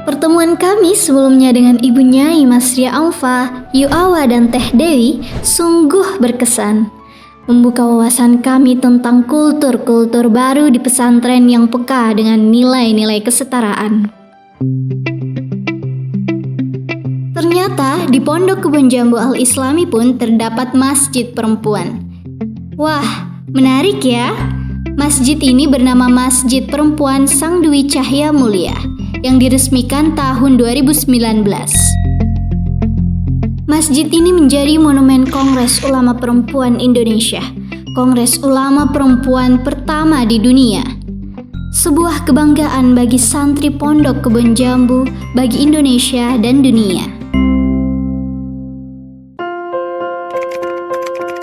Pertemuan kami sebelumnya dengan Ibu Nyai Mas Ria Amfa, Yu Awa dan Teh Dewi sungguh berkesan. Membuka wawasan kami tentang kultur-kultur baru di pesantren yang peka dengan nilai-nilai kesetaraan. Ternyata di Pondok Kebon Jambu Al-Islami pun terdapat masjid perempuan. Wah, menarik ya. Masjid ini bernama Masjid Perempuan Sang Dwi Cahya Mulia yang diresmikan tahun 2019. Masjid ini menjadi monumen Kongres Ulama Perempuan Indonesia, Kongres Ulama Perempuan pertama di dunia. Sebuah kebanggaan bagi santri Pondok Kebon Jambu, bagi Indonesia dan dunia.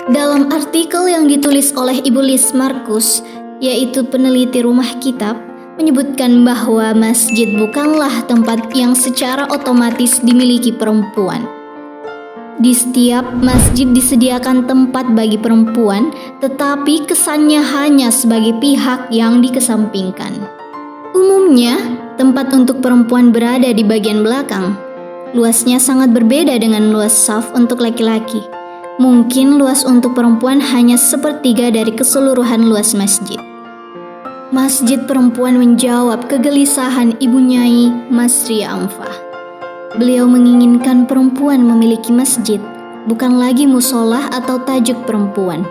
Dalam artikel yang ditulis oleh Ibu Lis Markus, yaitu peneliti Rumah Kitab, menyebutkan bahwa masjid bukanlah tempat yang secara otomatis dimiliki perempuan. Di setiap masjid disediakan tempat bagi perempuan, tetapi kesannya hanya sebagai pihak yang dikesampingkan. Umumnya, tempat untuk perempuan berada di bagian belakang. Luasnya sangat berbeda dengan luas saf untuk laki-laki. Mungkin luas untuk perempuan hanya sepertiga dari keseluruhan luas masjid. Masjid perempuan menjawab kegelisahan Ibu Nyai Mas Ria Amfa. Beliau menginginkan perempuan memiliki masjid, bukan lagi musolah atau tajuk perempuan.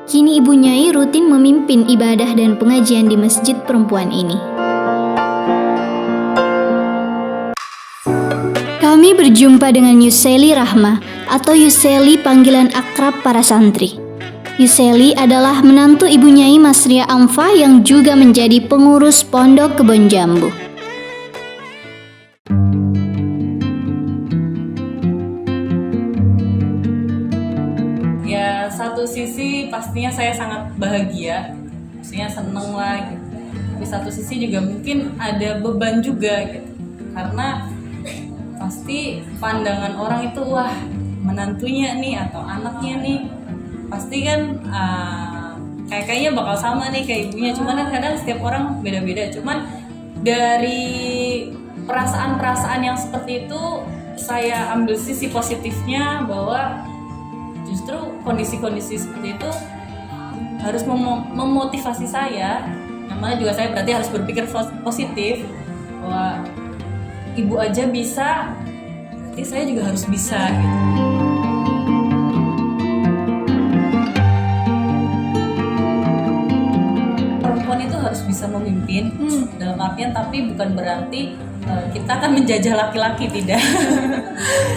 Kini Ibu Nyai rutin memimpin ibadah dan pengajian di masjid perempuan ini. Kami berjumpa dengan Yuseli Rahma atau Yuseli panggilan akrab para santri. Yuseli adalah menantu Ibu Nyai Mas Ria Amfa yang juga menjadi pengurus Pondok Kebon Jambu. Ya, satu sisi pastinya saya sangat bahagia, maksudnya seneng lah gitu. Tapi satu sisi juga mungkin ada beban juga gitu. Karena pasti pandangan orang itu, wah menantunya nih atau anaknya nih pasti kan kayaknya bakal sama nih kayak ibunya, cuman kan kadang setiap orang beda-beda. Cuman dari perasaan-perasaan yang seperti itu saya ambil sisi positifnya, bahwa justru kondisi-kondisi seperti itu harus memotivasi saya. Namanya juga saya berarti harus berpikir positif, bahwa ibu aja bisa, berarti saya juga harus bisa gitu. Perempuan itu harus bisa memimpin, dalam artian tapi bukan berarti kita akan menjajah laki-laki, tidak.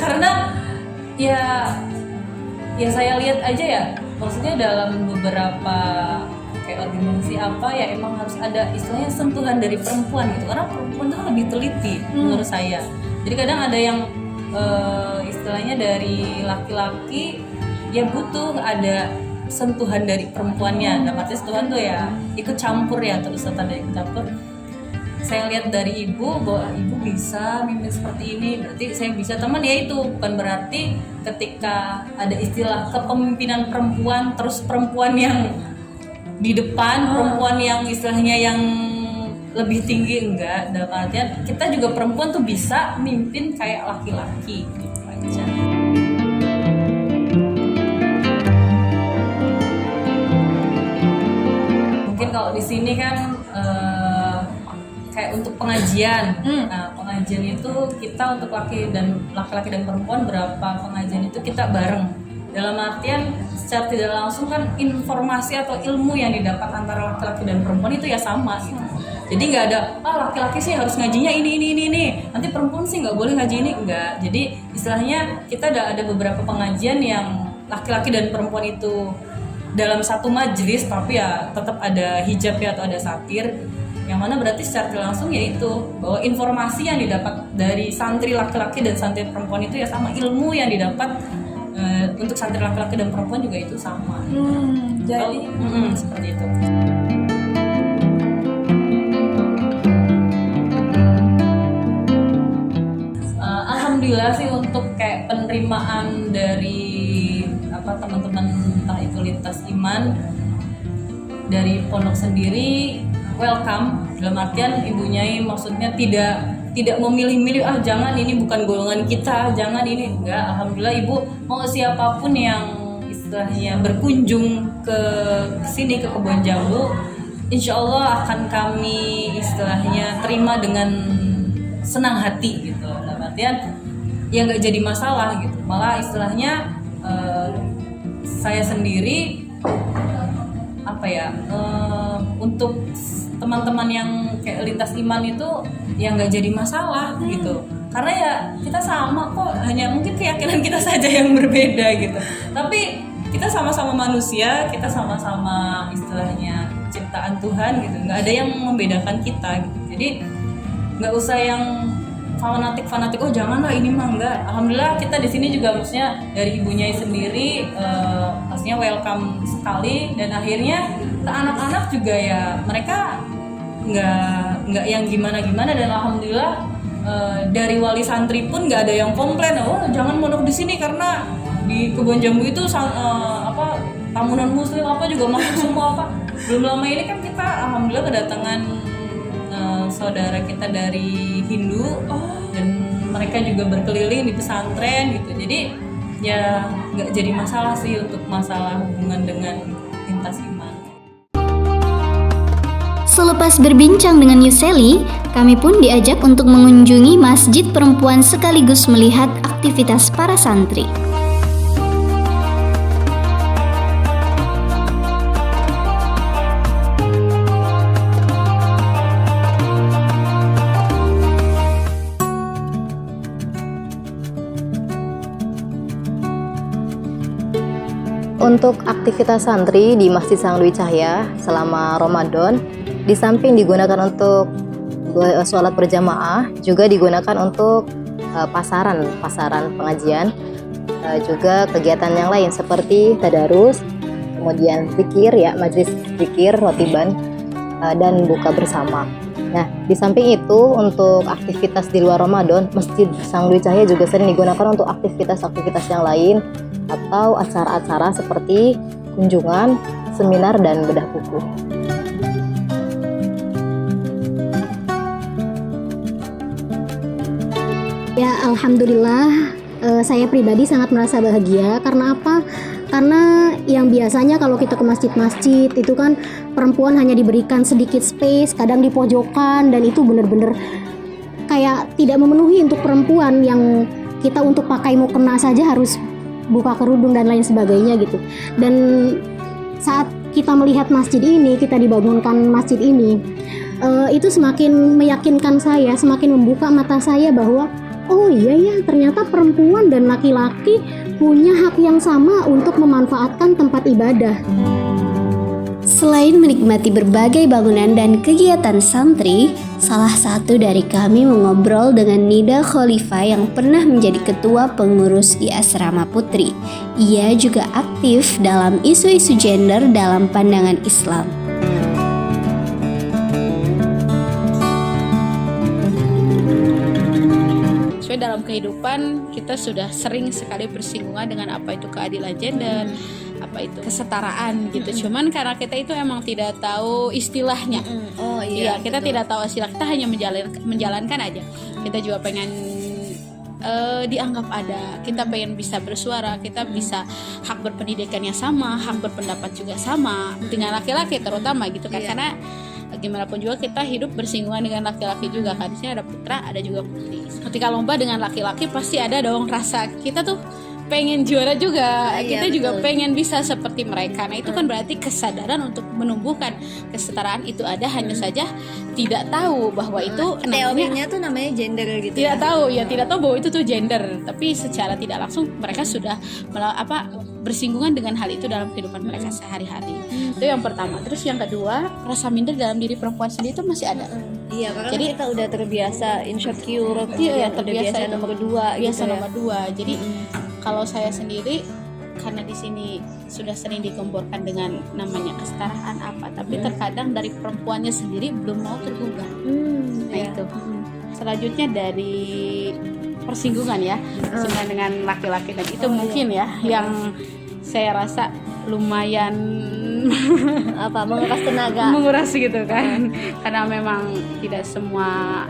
Karena ya saya lihat aja ya, maksudnya dalam beberapa kayak organisasi apa ya, emang harus ada istilahnya sentuhan dari perempuan gitu, karena perempuan itu lebih teliti menurut saya. Jadi kadang ada yang istilahnya dari laki-laki ya butuh ada sentuhan dari perempuannya. Dalam arti sentuhan tuh ya ikut campur ya, terus tanda ikut campur. Saya lihat dari ibu bahwa ibu bisa mimpin seperti ini, berarti saya bisa. Teman ya itu bukan berarti ketika ada istilah kepemimpinan perempuan terus perempuan yang di depan, perempuan yang istilahnya yang lebih tinggi, enggak. Dalam artian kita juga perempuan tuh bisa mimpin kayak laki-laki gitu aja. Mungkin kalau di sini kan kayak untuk pengajian. Nah, pengajian itu kita untuk laki-laki dan perempuan berapa pengajian itu kita bareng. Dalam artian secara tidak langsung kan informasi atau ilmu yang didapat antara laki-laki dan perempuan itu ya sama gitu. Jadi nggak ada laki-laki sih harus ngajinya ini, nanti perempuan sih nggak boleh ngaji ini, enggak. Jadi istilahnya kita ada beberapa pengajian yang laki-laki dan perempuan itu dalam satu majelis, tapi ya tetap ada hijab ya atau ada satir, yang mana berarti secara tidak langsung yaitu bahwa informasi yang didapat dari santri laki-laki dan santri perempuan itu ya sama, ilmu yang didapat untuk santri laki-laki dan perempuan juga itu sama. Jadi seperti itu. Alhamdulillah sih untuk kayak penerimaan dari teman-teman entah itu lintas iman dari pondok sendiri welcome, dalam artian Ibu Nyai maksudnya tidak tidak memilih-milih jangan ini bukan golongan kita, jangan ini enggak. Alhamdulillah ibu mau siapapun yang istilahnya berkunjung ke sini ke Kebon Jambu, insya Allah akan kami istilahnya terima dengan senang hati gitu. Dalam artian ya nggak jadi masalah gitu, malah istilahnya saya sendiri untuk teman-teman yang kayak lintas iman itu ya nggak jadi masalah gitu, karena ya kita sama kok, hanya mungkin keyakinan kita saja yang berbeda gitu, tapi kita sama-sama manusia, kita sama-sama istilahnya ciptaan Tuhan gitu, nggak ada yang membedakan kita gitu. Jadi nggak usah yang fanatik janganlah ini mah, enggak. Alhamdulillah kita di sini juga maksudnya dari ibunya sendiri pastinya welcome sekali, dan akhirnya ke anak-anak juga ya mereka nggak yang gimana-gimana, dan alhamdulillah dari wali santri pun nggak ada yang komplain jangan mondok di sini karena di Kebon Jambu itu tamu non muslim juga masuk semua Belum lama ini kan kita alhamdulillah kedatangan saudara kita dari Hindu, dan mereka juga berkeliling di pesantren gitu. Jadi ya nggak jadi masalah sih untuk masalah hubungan dengan lintas iman. Selepas berbincang dengan Yuseli, kami pun diajak untuk mengunjungi masjid perempuan sekaligus melihat aktivitas para santri. Untuk aktivitas santri di Masjid Sang Dwi Cahya selama Ramadan, di samping digunakan untuk sholat berjamaah, juga digunakan untuk pasaran pengajian, juga kegiatan yang lain seperti tadarus, kemudian zikir ya, majlis zikir, rotiban, dan buka bersama. Nah, di samping itu untuk aktivitas di luar Ramadan, Masjid Sang Dwi Cahya juga sering digunakan untuk aktivitas-aktivitas yang lain atau acara-acara seperti kunjungan, seminar, dan bedah buku. Ya, alhamdulillah saya pribadi sangat merasa bahagia. Karena apa? Karena yang biasanya kalau kita ke masjid-masjid itu kan perempuan hanya diberikan sedikit space, kadang di pojokan, dan itu benar-benar kayak tidak memenuhi untuk perempuan, yang kita untuk pakai mukena saja harus buka kerudung dan lain sebagainya gitu. Dan saat kita melihat masjid ini, kita dibangunkan masjid ini, itu semakin meyakinkan saya, semakin membuka mata saya bahwa oh iya ya, ternyata perempuan dan laki-laki punya hak yang sama untuk memanfaatkan tempat ibadah. Selain menikmati berbagai bangunan dan kegiatan santri, salah satu dari kami mengobrol dengan Nida Khalifah yang pernah menjadi ketua pengurus di Asrama Putri. Ia juga aktif dalam isu-isu gender dalam pandangan Islam. Dalam kehidupan kita sudah sering sekali bersinggungan dengan apa itu keadilan gender, apa itu kesetaraan gitu. Cuman karena kita itu emang tidak tahu istilahnya. Iya, kita tidak tahu istilah, kita hanya menjalankan aja. Kita juga pengen dianggap ada, kita pengen bisa bersuara, kita bisa hak berpendidikan yang sama, hak berpendapat juga sama dengan laki-laki terutama gitu kan. Karena gimana pun juga kita hidup bersinggungan dengan laki-laki juga kan. Di sini ada putra, ada juga putri. Ketika lomba dengan laki-laki pasti ada dong rasa kita tuh pengen juara juga, kita juga pengen bisa seperti mereka. Nah itu kan berarti kesadaran untuk menumbuhkan kesetaraan itu ada, hanya saja tidak tahu bahwa itu teorinya tuh namanya gender gitu. Tidak tahu bahwa itu tuh gender, tapi secara tidak langsung mereka sudah bersinggungan dengan hal itu dalam kehidupan mereka sehari-hari. Itu yang pertama. Terus yang kedua, rasa minder dalam diri perempuan sendiri itu masih ada. Iya, karena jadi kita udah terbiasa insecure, terbiasa nomor 2 biasa gitu nomor 2. Jadi kalau saya sendiri, karena di sini sudah sering digemborkan dengan namanya kesetaraan tapi terkadang dari perempuannya sendiri belum mau tergugah. Itu. Selanjutnya dari persinggungan ya, persinggungan dengan laki-laki, dan itu mungkin ya yang saya rasa lumayan menguras tenaga, menguras gitu kan. Karena memang tidak semua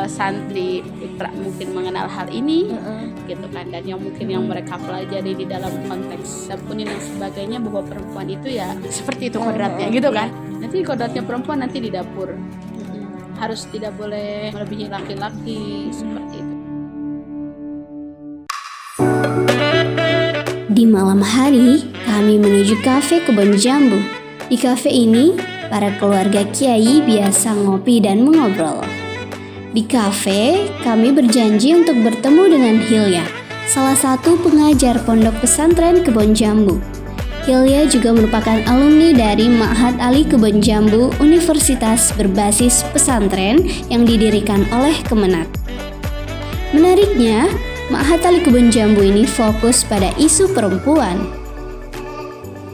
santri putra mungkin mengenal hal ini gitu kan, dan yang mungkin yang mereka pelajari di dalam konteks sapunin dan sebagainya bahwa perempuan itu ya seperti itu kodratnya gitu kan. Nanti kodratnya perempuan nanti di dapur harus tidak boleh melebihi laki-laki seperti itu. Di malam hari, kami menuju kafe Kebon Jambu. Di kafe ini, para keluarga kiai biasa ngopi dan mengobrol. Di kafe, kami berjanji untuk bertemu dengan Hilya, salah satu pengajar pondok pesantren Kebon Jambu. Hilya juga merupakan alumni dari Ma'had Ali Kebon Jambu, universitas berbasis pesantren yang didirikan oleh Kemenak. Menariknya, Ma'had Ali Kebon Jambu ini fokus pada isu perempuan.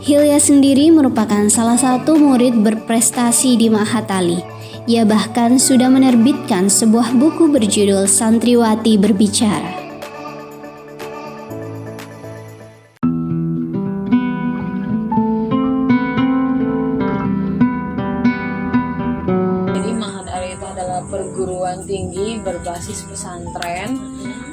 Hilya sendiri merupakan salah satu murid berprestasi di Ma'had Ali. Ia bahkan sudah menerbitkan sebuah buku berjudul Santriwati Berbicara. Jadi Ma'had Ali itu adalah perguruan tinggi berbasis pesantren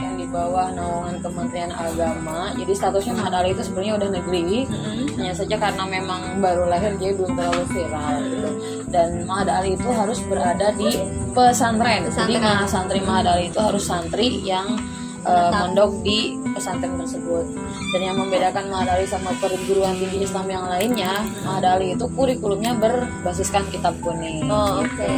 yang di bawah naungan Kementerian Agama. Jadi statusnya Ma'had Ali itu sebenarnya udah negeri, hanya saja karena memang baru lahir jadi belum terlalu viral gitu. Dan Ma'had Ali itu harus berada di pesantren. Jadi santri Ma'had Ali itu harus santri yang mondok di pesantren tersebut. Dan yang membedakan Ma'had Ali sama perguruan tinggi Islam yang lainnya, Ma'had Ali itu kurikulumnya berbasiskan kitab kuning. Oh, oke.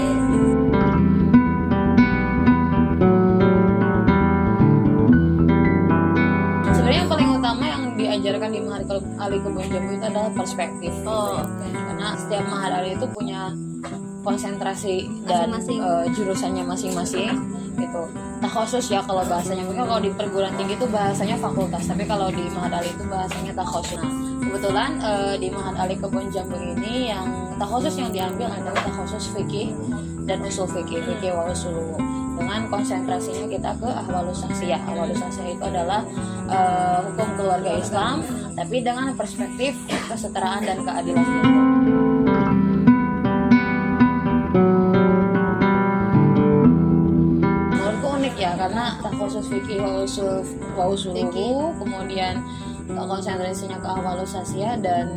Sebenarnya yang paling utama yang diajarkan di Ma'had Ali Kebon Jambu itu adalah perspektif. Karena setiap Ma'had Ali itu punya konsentrasi dan jurusannya masing-masing gitu. Takhusus ya kalau bahasanya. Mungkin kalau di perguruan tinggi itu bahasanya fakultas, tapi kalau di Ma'had Ali itu bahasanya takhusus. Nah, kebetulan di Ma'had Ali Kebon Jambu ini yang takhusus yang diambil adalah takhusus fikih dan usul fikih wa usuluhu. Dengan konsentrasinya kita ke ahwalus syakhsiyah. Ahwalus syakhsiyah itu adalah hukum keluarga Islam, tapi dengan perspektif kesetaraan dan keadilan gender. Menurutku unik ya, karena takhusus fikih wa usuluhu, kemudian konsentrasinya ke ahwalus syakhsiyah dan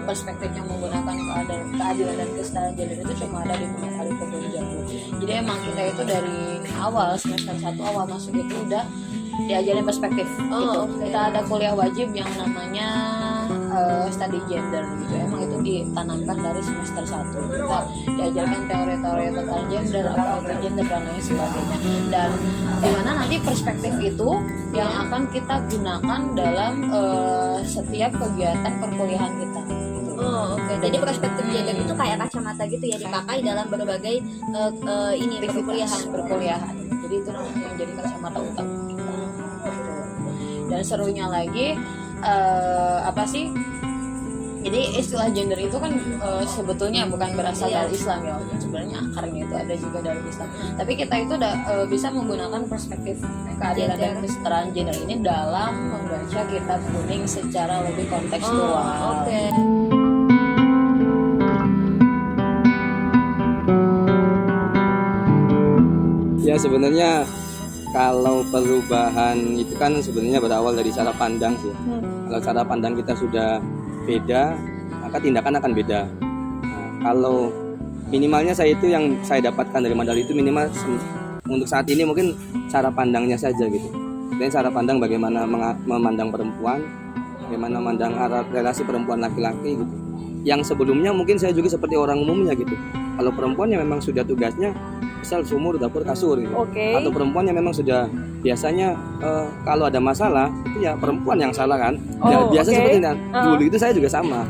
perspektifnya menggunakan keadilan dan kesetaraan gender itu cuma ada di Ma'had Ali Kebon Jambu. Jadi emang kita itu dari awal semester 1 awal masuk itu udah diajarin perspektif gitu. Kita ada kuliah wajib yang namanya study gender gitu. Emang itu ditanamkan dari semester 1. Kita diajarkan teori-teori tentang gender, apa itu gender dan lain sebagainya. Dan dimana nanti perspektif itu yang akan kita gunakan dalam setiap kegiatan perkuliahan kita. Oke. Jadi perspektif gender itu kayak kacamata gitu ya, dipakai dalam berbagai perkuliahan. Jadi itu yang jadi kacamata utama kita. Dan serunya lagi apa sih? Jadi istilah gender itu kan sebetulnya bukan berasal dari Islam ya, sebenarnya akarnya itu ada juga dari Islam. Tapi kita itu bisa menggunakan perspektif keadilan dan kesetaraan gender ini dalam membaca kitab kuning secara lebih kontekstual. Oke. Ya sebenarnya kalau perubahan itu kan sebenarnya berawal dari cara pandang sih. Kalau cara pandang kita sudah beda, maka tindakan akan beda. Nah, kalau minimalnya saya itu yang saya dapatkan dari Ma'had Ali itu minimal untuk saat ini mungkin cara pandangnya saja gitu. Dan cara pandang bagaimana memandang perempuan, bagaimana memandang relasi perempuan laki-laki gitu. Yang sebelumnya mungkin saya juga seperti orang umumnya gitu. Kalau perempuan yang memang sudah tugasnya misal sumur, dapur, kasur gitu. Atau perempuan yang memang sudah biasanya kalau ada masalah itu ya perempuan yang salah kan. Biasa seperti itu. Dulu itu saya juga sama.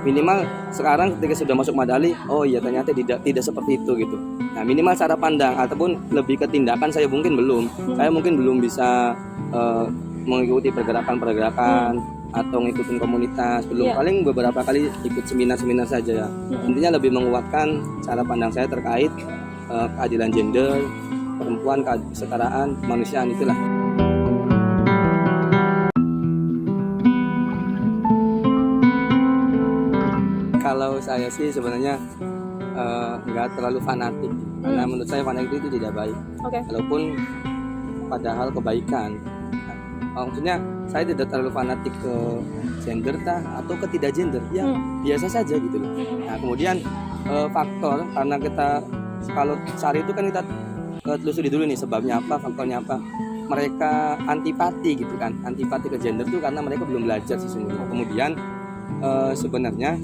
Minimal sekarang ketika sudah masuk Ma'had Ali, oh iya ternyata tidak seperti itu gitu. Nah minimal cara pandang ataupun lebih ke tindakan saya mungkin belum. Saya mungkin belum bisa mengikuti pergerakan-pergerakan atau ngikutin komunitas, belum. Paling beberapa kali ikut seminar-seminar saja ya. Intinya lebih menguatkan cara pandang saya terkait keadilan gender, perempuan, kesetaraan, kemanusiaan itulah. Kalau saya sih sebenarnya nggak terlalu fanatik. Karena menurut saya fanatik itu tidak baik. Walaupun padahal kebaikan. Maksudnya saya tidak terlalu fanatik ke gender atau ke tidak gender, ya biasa saja gitu loh. Nah kemudian faktor, karena kita kalau cari itu kan kita telusuri dulu nih sebabnya apa, faktornya apa. Mereka antipati gitu kan, antipati ke gender itu karena mereka belum belajar sesungguhnya. Kemudian sebenarnya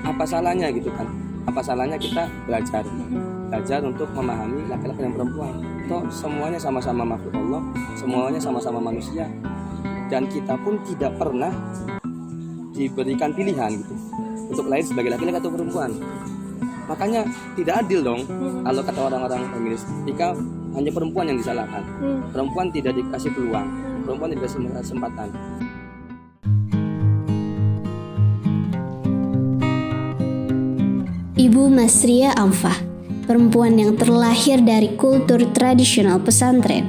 apa salahnya gitu kan, apa salahnya kita belajar untuk memahami laki-laki dan perempuan. Toh semuanya sama-sama makhluk Allah, semuanya sama-sama manusia, dan kita pun tidak pernah diberikan pilihan gitu untuk lahir sebagai laki-laki atau perempuan. Makanya tidak adil dong kalau kata orang-orang feminis, jika hanya perempuan yang disalahkan, perempuan tidak dikasih peluang, perempuan tidak dikasih kesempatan. Ibu Masria Amfah, perempuan yang terlahir dari kultur tradisional pesantren.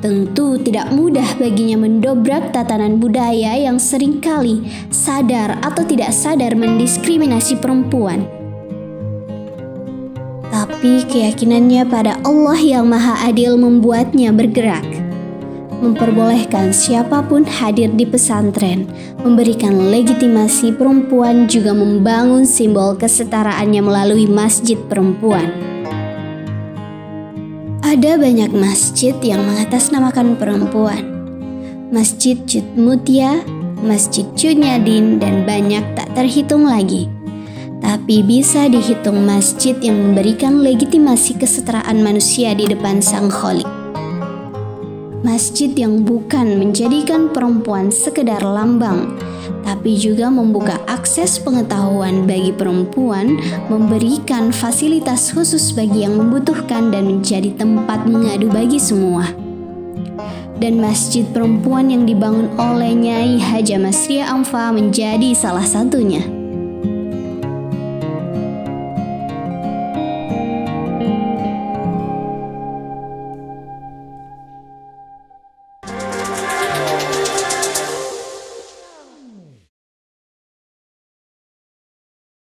Tentu tidak mudah baginya mendobrak tatanan budaya yang seringkali sadar atau tidak sadar mendiskriminasi perempuan. Tapi keyakinannya pada Allah yang Maha Adil membuatnya bergerak, memperbolehkan siapapun hadir di pesantren, memberikan legitimasi perempuan, juga membangun simbol kesetaraannya melalui masjid perempuan. Ada banyak masjid yang mengatasnamakan perempuan. Masjid Cud Mutia, Masjid Cunyadin, dan banyak tak terhitung lagi. Tapi bisa dihitung masjid yang memberikan legitimasi kesetaraan manusia di depan Sang Khalik. Masjid yang bukan menjadikan perempuan sekedar lambang, tapi juga membuka akses pengetahuan bagi perempuan, memberikan fasilitas khusus bagi yang membutuhkan, dan menjadi tempat mengadu bagi semua. Dan masjid perempuan yang dibangun oleh Nyai Haja Masria Amfah menjadi salah satunya.